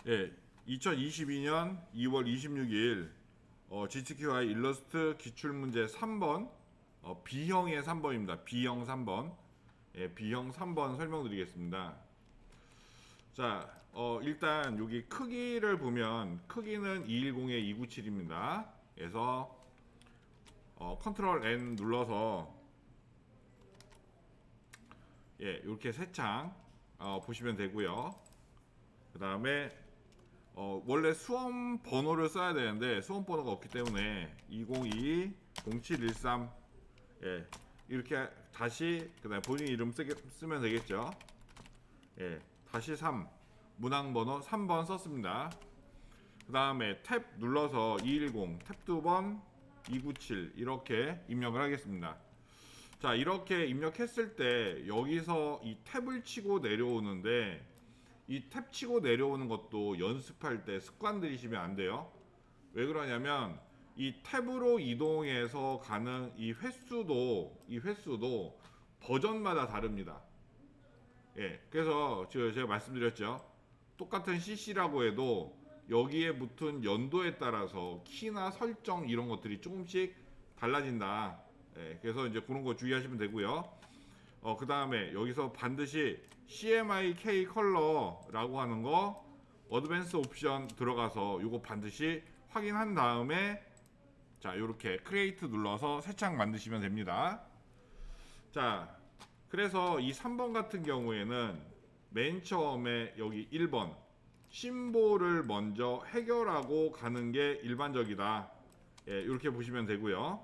예, 2022년 2월 26일 GTQI 일러스트 기출문제 3번 B형의 3번입니다. B형 3번. 예, B형 3번 설명드리겠습니다. 자, 일단 여기 크기를 보면 크기는 210에 297입니다. 그래서 컨트롤 N 눌러서 예, 이렇게 세 창 보시면 되고요. 그 다음에 원래 수험 번호를 써야 되는데 수험 번호가 없기 때문에 2022-0713 예, 이렇게 다시 그다음에 본인 이름 쓰면 되겠죠. 예, 다시 3 문항 번호 3번 썼습니다. 그 다음에 탭 눌러서 210 탭 2번 297 이렇게 입력을 하겠습니다. 자, 이렇게 입력했을 때 여기서 이 탭을 치고 내려오는데 이 탭 치고 내려오는 것도 연습할 때 습관 들이시면 안 돼요. 왜 그러냐면 이 탭으로 이동해서 가는 이 횟수도 버전마다 다릅니다. 예, 그래서 제가 말씀드렸죠. 똑같은 CC라고 해도 여기에 붙은 연도에 따라서 키나 설정 이런 것들이 조금씩 달라진다. 예, 그래서 이제 그런 거 주의하시면 되고요. 그 다음에 여기서 반드시 CMYK 컬러라고 하는 거 어드밴스 옵션 들어가서 이거 반드시 확인한 다음에 자, 요렇게 크리에이트 눌러서 새 창 만드시면 됩니다. 자, 그래서 이 3번 같은 경우에는 맨 처음에 여기 1번 심볼을 먼저 해결하고 가는 게 일반적이다. 예, 이렇게 보시면 되고요.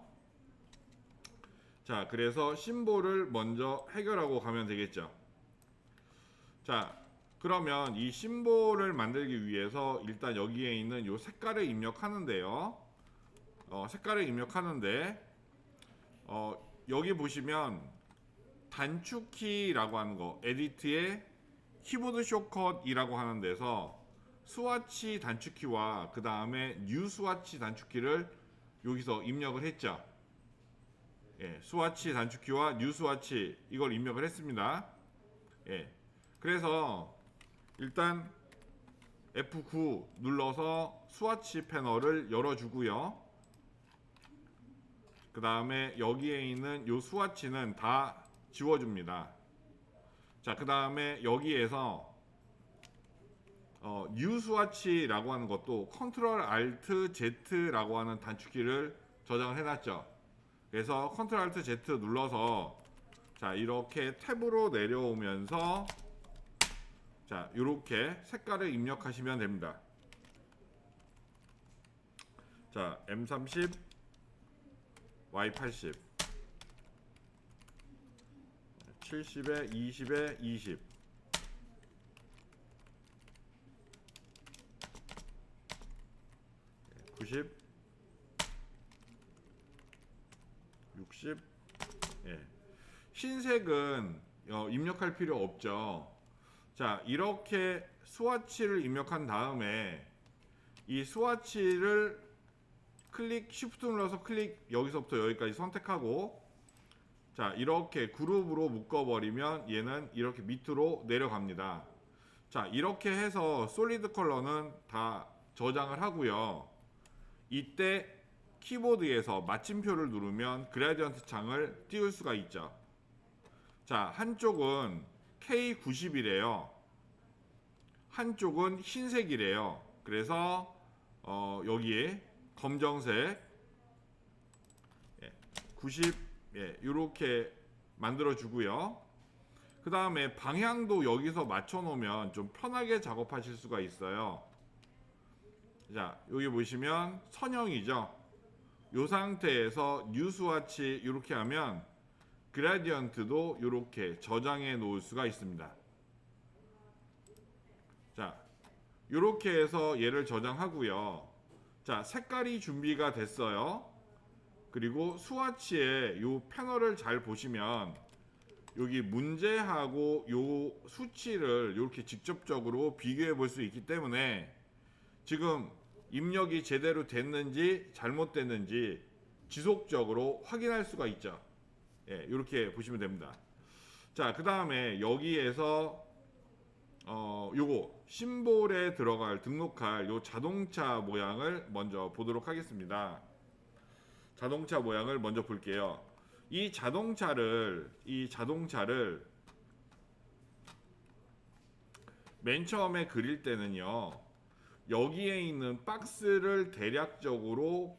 자, 그래서 심볼을 먼저 해결하고 가면 되겠죠. 자, 그러면 이 심볼을 만들기 위해서 일단 여기에 있는 요 색깔을 입력하는데요. 색깔을 입력하는데 여기 보시면 단축키라고 하는 거, 에디트에 키보드 쇼컷이라고 하는 데서 스와치 단축키와 그 다음에 뉴 스와치 단축키를 여기서 입력을 했죠. 예, 스와치 단축키와 뉴 스와치 이걸 입력을 했습니다. 예, 그래서 일단 F9 눌러서 스와치 패널을 열어주고요. 그 다음에 여기에 있는 요 스와치는 다 지워줍니다. 자, 그 다음에 여기에서 뉴 스와치라고 하는 것도 컨트롤 알트 Z라고 하는 단축키를 저장을 해놨죠. 그래서 컨트롤 알트 Z 눌러서 자, 이렇게 탭으로 내려오면서 자, 이렇게 색깔을 입력하시면 됩니다. 자, M30 Y80 70에 20에 20 90 60 예. 흰색은 입력할 필요 없죠. 자, 이렇게 스와치를 입력한 다음에 이 스와치를 클릭 쉬프트 눌러서 클릭 여기서부터 여기까지 선택하고 자, 이렇게 그룹으로 묶어버리면 얘는 이렇게 밑으로 내려갑니다. 자, 이렇게 해서 솔리드 컬러는 다 저장을 하고요. 이때 키보드에서 마침표를 누르면 그라디언트 창을 띄울 수가 있죠. 자, 한쪽은 K90이래요. 한쪽은 흰색이래요. 그래서 여기에 검정색 90 이렇게 만들어 주고요. 그 다음에 방향도 여기서 맞춰 놓으면 좀 편하게 작업하실 수가 있어요. 자, 여기 보시면 선형이죠. 이 상태에서 뉴 스와치 이렇게 하면 그라디언트도 이렇게 저장해 놓을 수가 있습니다. 자, 이렇게 해서 얘를 저장하고요. 자, 색깔이 준비가 됐어요. 그리고 스와치의 이 패널을 잘 보시면 여기 문제하고 이 수치를 이렇게 직접적으로 비교해 볼 수 있기 때문에 지금 입력이 제대로 됐는지 잘못됐는지 지속적으로 확인할 수가 있죠. 예, 이렇게 보시면 됩니다. 자, 그 다음에 여기에서 요거 심볼에 들어갈 등록할 요 자동차 모양을 먼저 보도록 하겠습니다. 자동차 모양을 먼저 볼게요. 이 자동차를 맨 처음에 그릴 때는요, 여기에 있는 박스를 대략적으로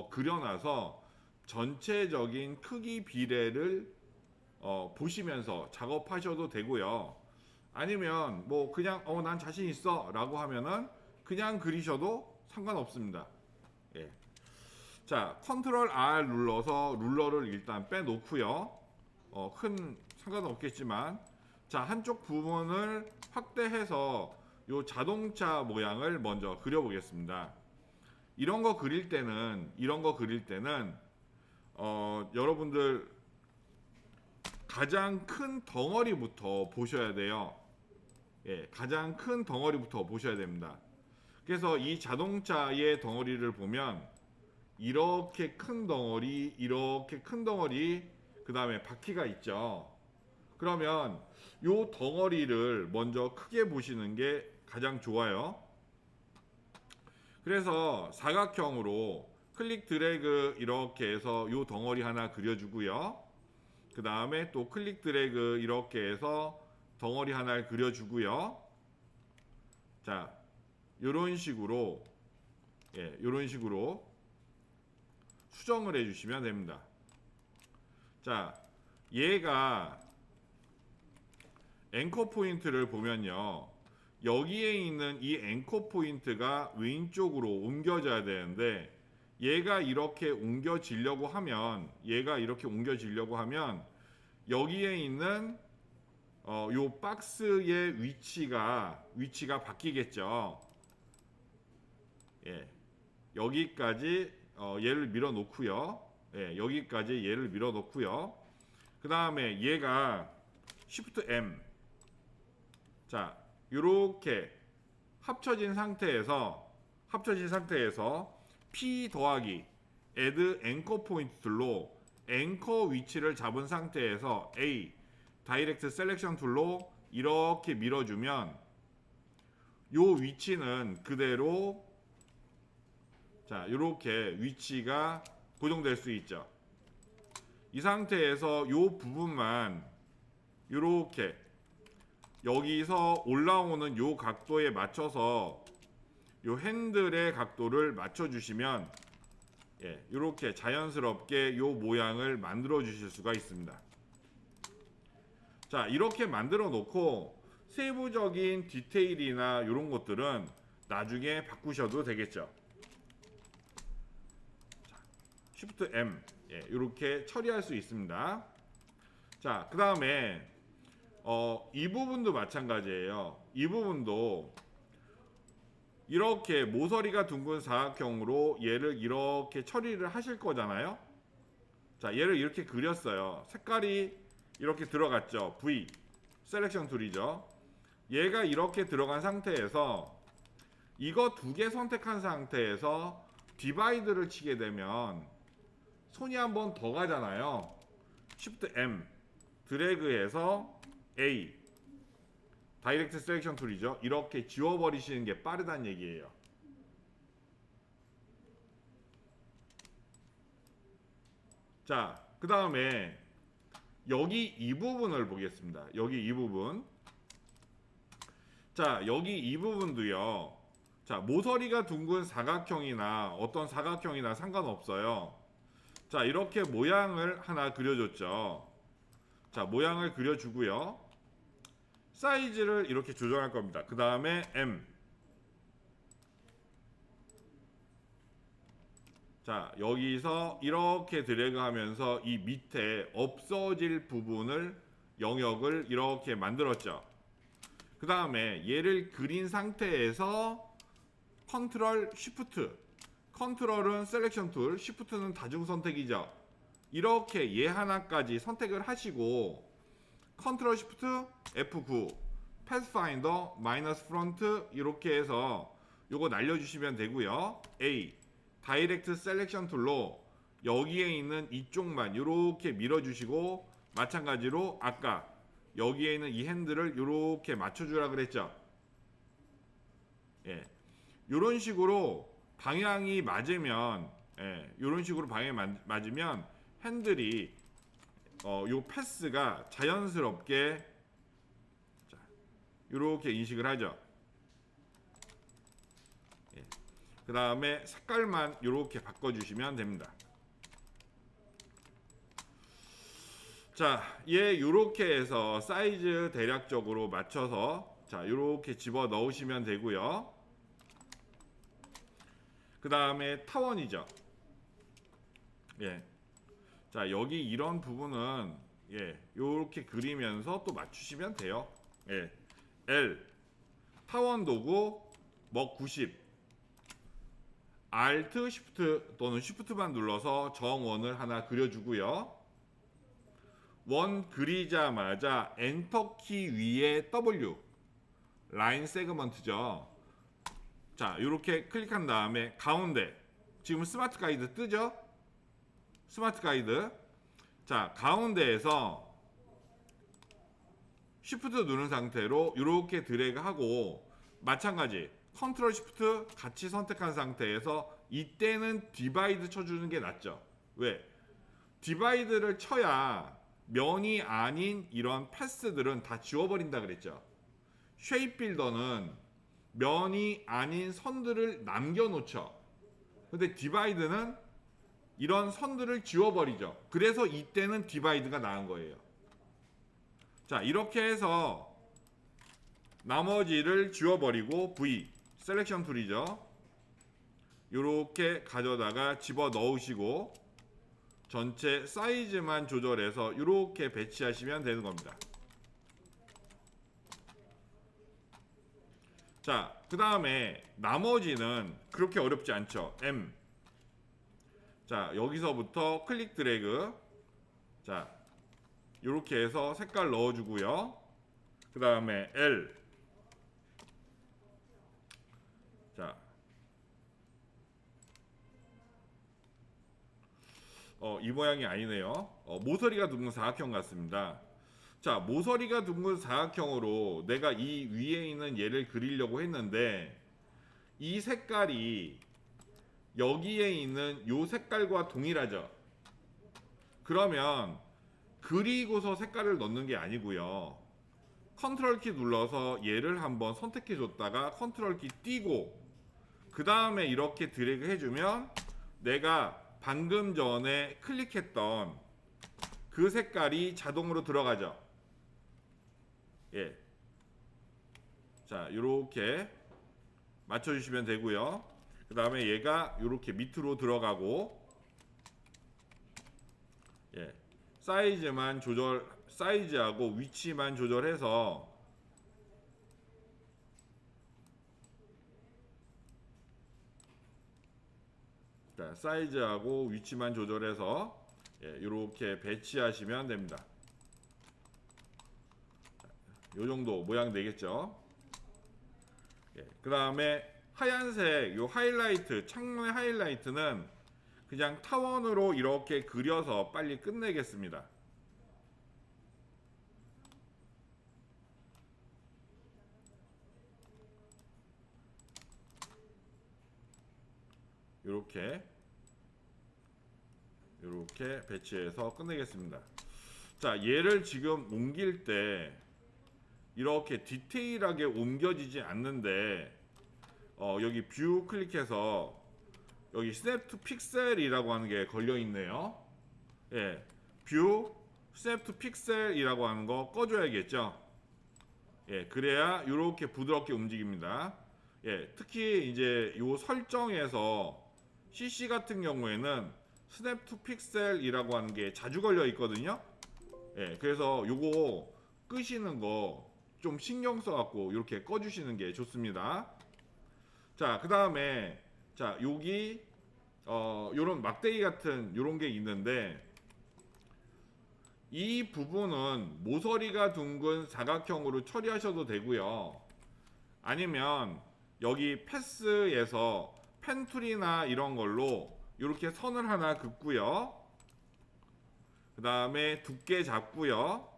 그려놔서 전체적인 크기 비례를 보시면서 작업하셔도 되고요. 아니면 뭐 그냥 난 자신 있어 라고 하면은 그냥 그리셔도 상관없습니다. 예. 자, 컨트롤 R 눌러서 룰러를 일단 빼놓고요. 큰 상관없겠지만, 자, 한쪽 부분을 확대해서 요 자동차 모양을 먼저 그려보겠습니다. 이런 거 그릴 때는 여러분들 가장 큰 덩어리부터 보셔야 돼요. 예, 가장 큰 덩어리부터 보셔야 됩니다. 그래서 이 자동차의 덩어리를 보면 이렇게 큰 덩어리, 그 다음에 바퀴가 있죠. 그러면 요 덩어리를 먼저 크게 보시는 게 가장 좋아요. 그래서 사각형으로 클릭 드래그 이렇게 해서 요 덩어리 하나 그려주고요. 그 다음에 또 클릭 드래그 이렇게 해서 덩어리 하나를 그려주고요. 자, 요런 식으로 수정을 해주시면 됩니다. 자, 얘가 앵커 포인트를 보면요, 여기에 있는 이 앵커 포인트가 왼쪽으로 옮겨져야 되는데, 얘가 이렇게 옮겨지려고 하면 여기에 있는 요 박스의 위치가 바뀌겠죠. 예, 여기까지 얘를 밀어놓고요. 예, 여기까지 얘를 밀어놓고요. 그 다음에 얘가 Shift M. 자, 요렇게 합쳐진 상태에서 P 더하기 Add Anchor Point로 앵커 위치를 잡은 상태에서 A 다이렉트 셀렉션 툴로 이렇게 밀어주면 요 위치는 그대로, 자, 요렇게 위치가 고정될 수 있죠. 이 상태에서 요 부분만 요렇게 여기서 올라오는 요 각도에 맞춰서 요 핸들의 각도를 맞춰주시면, 예, 요렇게 자연스럽게 요 모양을 만들어 주실 수가 있습니다. 자, 이렇게 만들어 놓고 세부적인 디테일이나 이런 것들은 나중에 바꾸셔도 되겠죠. 자, Shift M, 예, 이렇게 처리할 수 있습니다. 자, 그 다음에 이 부분도 마찬가지예요. 이 부분도 이렇게 모서리가 둥근 사각형으로 얘를 이렇게 처리를 하실 거잖아요. 자, 얘를 이렇게 그렸어요. 색깔이 이렇게 들어갔죠. V 셀렉션 툴이죠. 얘가 이렇게 들어간 상태에서 이거 두 개 선택한 상태에서 디바이드를 치게 되면 손이 한 번 더 가잖아요. Shift M 드래그해서 A 다이렉트 셀렉션 툴이죠. 이렇게 지워버리시는 게 빠르다는 얘기예요. 자, 그 다음에 여기 이 부분을 보겠습니다. 여기 이 부분. 자, 여기 이 부분도요. 자, 모서리가 둥근 사각형이나 어떤 사각형이나 상관없어요. 자, 이렇게 모양을 하나 그려줬죠. 자, 모양을 그려주고요. 사이즈를 이렇게 조정할 겁니다. 그 다음에 M. 자, 여기서 이렇게 드래그 하면서 이 밑에 없어질 부분을 영역을 이렇게 만들었죠. 그 다음에 얘를 그린 상태에서 컨트롤 쉬프트, 컨트롤은 셀렉션 툴, 쉬프트는 다중 선택이죠. 이렇게 얘 하나까지 선택을 하시고 컨트롤 쉬프트 F9 패스파인더 마이너스 프론트 이렇게 해서 요거 날려주시면 되고요. A 다이렉트 셀렉션 툴로 여기에 있는 이쪽만 이렇게 밀어주시고, 마찬가지로 아까 여기에 있는 이 핸들을 이렇게 맞춰주라 그랬죠. 예, 이런 식으로 방향이 맞으면, 예, 이런 식으로 방향이 맞으면 핸들이 요 패스가 자연스럽게 이렇게 인식을 하죠. 예. 그 다음에 색깔만 이렇게 바꿔주시면 됩니다. 자, 얘 이렇게 해서 사이즈 대략적으로 맞춰서 자 이렇게 집어 넣으시면 되고요. 그 다음에 타원이죠. 예. 자, 여기 이런 부분은 예, 이렇게 그리면서 또 맞추시면 돼요. 예. L 타원 도구 뭐 90 Alt, Shift 또는 Shift만 눌러서 정원을 하나 그려주고요. 원 그리자마자 엔터 키 위에 W 라인 세그먼트죠. 자, 이렇게 클릭한 다음에 가운데 지금 스마트 가이드 뜨죠? 스마트 가이드. 자, 가운데에서 Shift 누른 상태로 이렇게 드래그하고 마찬가지 컨트롤 Shift 같이 선택한 상태에서 이때는 디바이드 쳐주는 게 낫죠. 왜? 디바이드를 쳐야 면이 아닌 이런 패스들은 다 지워버린다 그랬죠. 쉐입 빌더는 면이 아닌 선들을 남겨놓죠. 근데 디바이드는 이런 선들을 지워버리죠. 그래서 이때는 디바이드가 나은 거예요. 자, 이렇게 해서 나머지를 지워버리고 V 셀렉션 툴이죠. 이렇게 가져다가 집어 넣으시고 전체 사이즈만 조절해서 이렇게 배치하시면 되는 겁니다. 자, 그 다음에 나머지는 그렇게 어렵지 않죠. M. 자, 여기서부터 클릭 드래그. 자, 이렇게 해서 색깔 넣어주고요. 그 다음에 L. 자, 이 모양이 아니네요. 모서리가 둥근 사각형 같습니다. 자, 모서리가 둥근 사각형으로 내가 이 위에 있는 얘를 그리려고 했는데 이 색깔이 여기에 있는 요 색깔과 동일하죠. 그러면 그리고서 색깔을 넣는 게 아니고요. 컨트롤 키 눌러서 얘를 한번 선택해 줬다가 컨트롤 키 띄고 그 다음에 이렇게 드래그 해주면 내가 방금 전에 클릭했던 그 색깔이 자동으로 들어가죠. 예. 자, 요렇게 맞춰주시면 되고요. 그 다음에 얘가 요렇게 밑으로 들어가고, 예. 사이즈만 조절, 사이즈하고 위치만 조절해서 자, 사이즈하고 위치만 조절해서 예, 이렇게 배치하시면 됩니다. 요 정도 모양 되겠죠. 예, 그 다음에 하얀색 요 하이라이트, 창문의 하이라이트는 그냥 타원으로 이렇게 그려서 빨리 끝내겠습니다. 이렇게 배치해서 끝내겠습니다. 자, 얘를 지금 옮길 때 이렇게 디테일하게 옮겨지지 않는데 여기 뷰 클릭해서 여기 스냅 투 픽셀이라고 하는 게 걸려 있네요. 예, 뷰 스냅 투 픽셀이라고 하는 거 꺼줘야겠죠. 예, 그래야 이렇게 부드럽게 움직입니다. 예, 특히 이제 요 설정에서 CC 같은 경우에는 스냅 투 픽셀이라고 하는 게 자주 걸려 있거든요. 예, 그래서 요거 끄시는 거 좀 신경 써갖고 이렇게 꺼주시는 게 좋습니다. 자, 그 다음에 자, 여기 요런 막대기 같은 요런 게 있는데 이 부분은 모서리가 둥근 사각형으로 처리하셔도 되고요. 아니면 여기 패스에서 펜툴이나 이런 걸로 이렇게 선을 하나 긋고요. 그 다음에 두께 잡고요.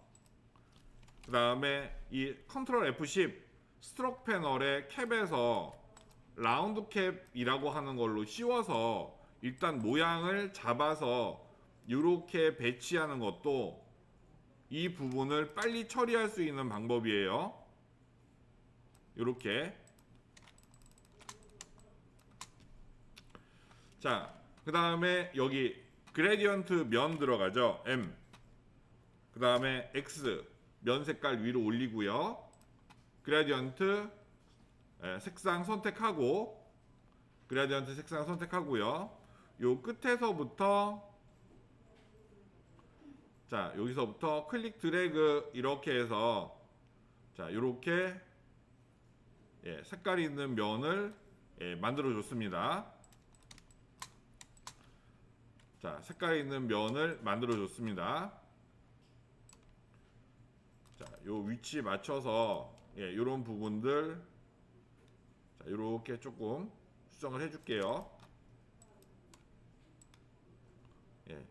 그 다음에 이 컨트롤 F10 스트로크 패널의 캡에서 라운드 캡이라고 하는 걸로 씌워서 일단 모양을 잡아서 이렇게 배치하는 것도 이 부분을 빨리 처리할 수 있는 방법이에요. 이렇게. 자, 그 다음에 여기 그레디언트 면 들어가죠. M. 그 다음에 X. 면 색깔 위로 올리고요. 그레디언트 색상 선택하고, 그레디언트 색상 선택하고요. 요 끝에서부터, 자, 여기서부터 클릭 드래그 이렇게 해서, 자, 요렇게 색깔이 있는 면을 만들어 줬습니다. 자, 색깔이 있는 면을 만들어 줬습니다. 자, 요 위치 맞춰서 요런 부분들, 자, 요렇게 조금 수정을 해 줄게요. 예.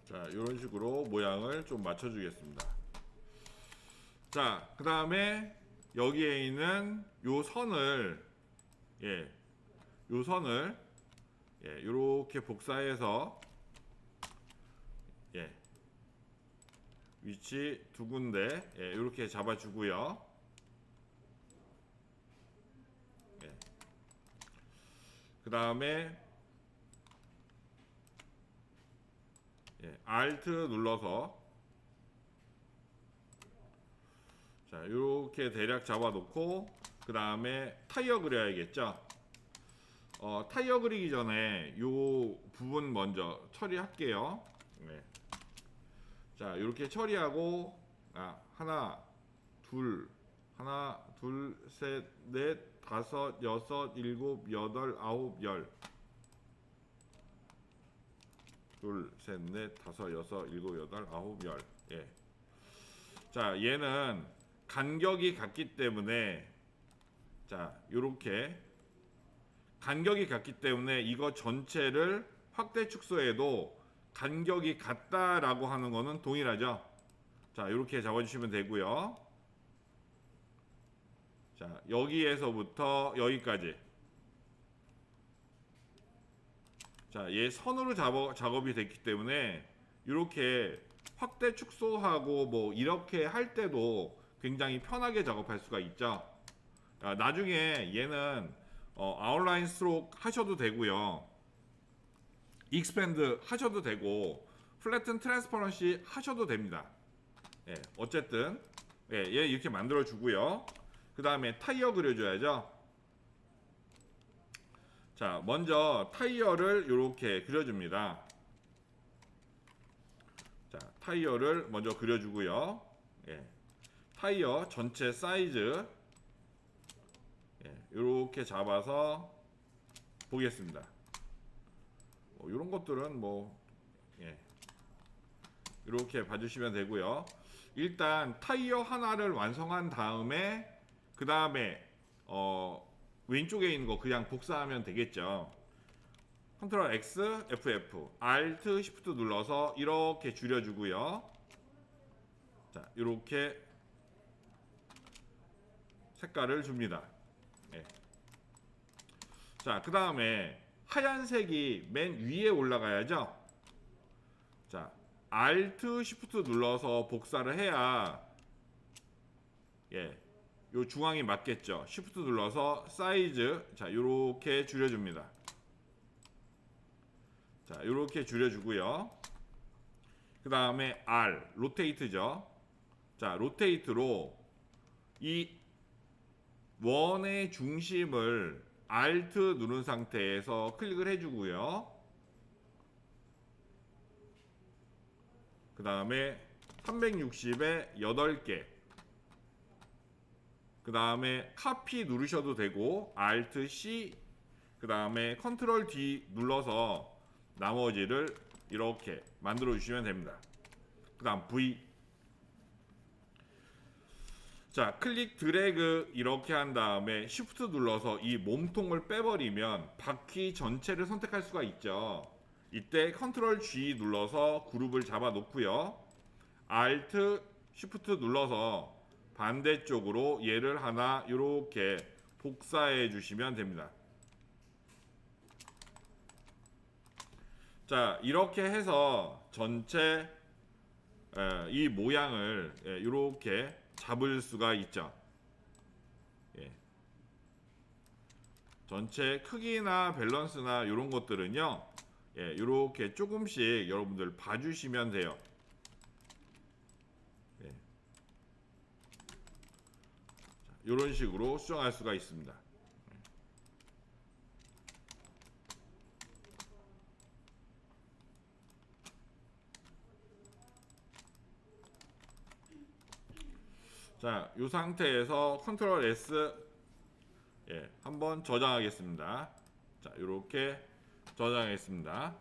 자, 이런 식으로 모양을 좀 맞춰주겠습니다. 자, 그 다음에 여기에 있는 요 선을, 요 선을, 요렇게 복사해서, 위치 두 군데, 요렇게 잡아주고요. 그 다음에, Alt 눌러서, 자, 이렇게 대략 잡아놓고, 그 다음에 타이어 그려야겠죠. 타이어 그리기 전에 이 부분 먼저 처리할게요. 자, 이렇게 처리하고, 하나, 둘, 셋, 넷, 다섯, 여섯, 일곱, 여덟, 아홉, 열. 둘, 셋, 넷, 다섯, 여섯, 일곱, 여덟, 아홉, 열. 자, 얘는 간격이 같기 때문에, 자, 요렇게 간격이 같기 때문에 이거 전체를 확대 축소해도 간격이 같다라고 하는 거는 동일하죠. 자, 요렇게 잡아주시면 되고요. 자, 여기에서부터 여기까지. 자, 얘 선으로 작업이 됐기 때문에 이렇게 확대 축소하고 뭐 이렇게 할 때도 굉장히 편하게 작업할 수가 있죠. 나중에 얘는 아웃라인 스트로크 하셔도 되고요, 익스펜드 하셔도 되고, 플래튼 트랜스퍼런시 하셔도 됩니다. 어쨌든 얘 이렇게 만들어 주고요. 그 다음에 타이어 그려줘야죠. 자, 먼저 타이어를 이렇게 그려줍니다. 자, 타이어를 먼저 그려주고요. 타이어 전체 사이즈 이렇게 잡아서 보겠습니다. 이런 것들은 뭐 이렇게 봐주시면 되고요. 일단 타이어 하나를 완성한 다음에 그 다음에 왼쪽에 있는 거 그냥 복사하면 되겠죠. 컨트롤 X, FF, Alt, Shift 눌러서 이렇게 줄여주고요. 자, 이렇게 색깔을 줍니다. 자, 그 다음에 하얀색이 맨 위에 올라가야죠. 자, Alt Shift 눌러서 복사를 해야 요 중앙이 맞겠죠. Shift 눌러서 사이즈 자 요렇게 줄여줍니다. 자 요렇게 줄여주고요. 그 다음에 R 로테이트죠. 자 로테이트로 이 원의 중심을 Alt 누른 상태에서 클릭을 해주고요. 그 다음에 360에 8개. 그 다음에 카피 누르셔도 되고 Alt C 그 다음에 Ctrl D 눌러서 나머지를 이렇게 만들어 주시면 됩니다. 그 다음 V 자 클릭 드래그 이렇게 한 다음에 Shift 눌러서 이 몸통을 빼버리면 바퀴 전체를 선택할 수가 있죠. 이때 Ctrl G 눌러서 그룹을 잡아 놓고요. Alt Shift 눌러서 반대쪽으로 얘를 하나 이렇게 복사해 주시면 됩니다. 자 이렇게 해서 전체 이 모양을 이렇게 잡을 수가 있죠. 전체 크기나 밸런스나 이런 것들은요 이렇게 조금씩 여러분들 봐주시면 돼요. 이런 식으로 수정할 수가 있습니다. 자, 이 상태에서 컨트롤 S 한번 저장하겠습니다. 자, 이렇게 저장하겠습니다.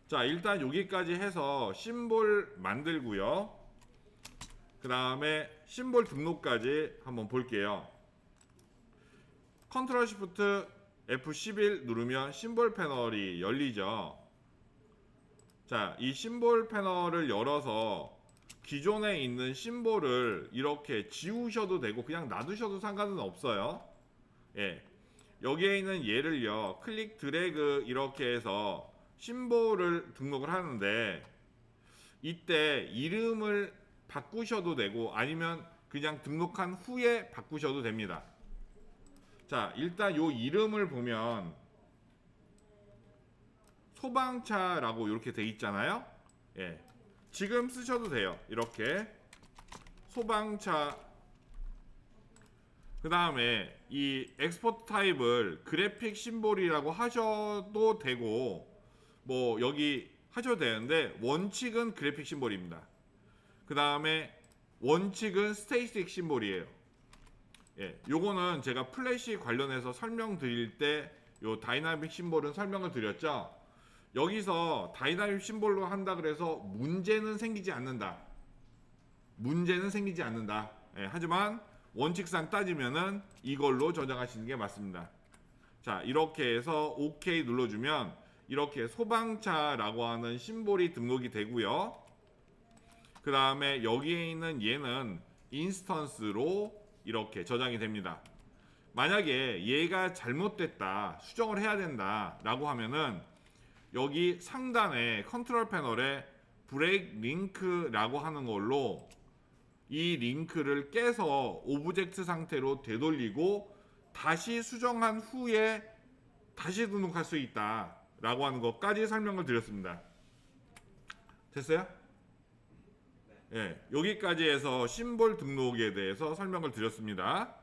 자, 일단 여기까지 해서 심볼 만들고요. 그 다음에 심볼 등록까지 한번 볼게요. 컨트롤 시프트 F11 누르면 심볼 패널이 열리죠. 자, 이 심볼 패널을 열어서 기존에 있는 심볼을 이렇게 지우셔도 되고 그냥 놔두셔도 상관은 없어요. 여기에 있는 얘를요 클릭 드래그 이렇게 해서 심볼을 등록을 하는데 이때 이름을 바꾸셔도 되고 아니면 그냥 등록한 후에 바꾸셔도 됩니다. 자 일단 요 이름을 보면 소방차라고 이렇게 돼 있잖아요. 지금 쓰셔도 돼요. 이렇게 소방차 그 다음에 이 엑스포트 타입을 그래픽 심볼이라고 하셔도 되고 뭐 여기 하셔도 되는데 원칙은 그래픽 심볼입니다. 그 다음에 원칙은 스테이틱 심볼이에요. 요거는 제가 플래시 관련해서 설명드릴 때 요 다이나믹 심볼은 설명을 드렸죠. 여기서 다이나믹 심볼로 한다 그래서 문제는 생기지 않는다. 문제는 생기지 않는다. 하지만 원칙상 따지면은 이걸로 저장하시는 게 맞습니다. 자, 이렇게 해서 OK 눌러주면 이렇게 소방차라고 하는 심볼이 등록이 되고요. 그 다음에 여기에 있는 얘는 인스턴스로 이렇게 저장이 됩니다. 만약에 얘가 잘못됐다, 수정을 해야 된다 라고 하면은 여기 상단에 컨트롤 패널에 브레이크 링크라고 하는 걸로 이 링크를 깨서 오브젝트 상태로 되돌리고 다시 수정한 후에 다시 등록할 수 있다 라고 하는 것까지 설명을 드렸습니다. 됐어요? 여기까지 해서 심볼 등록에 대해서 설명을 드렸습니다.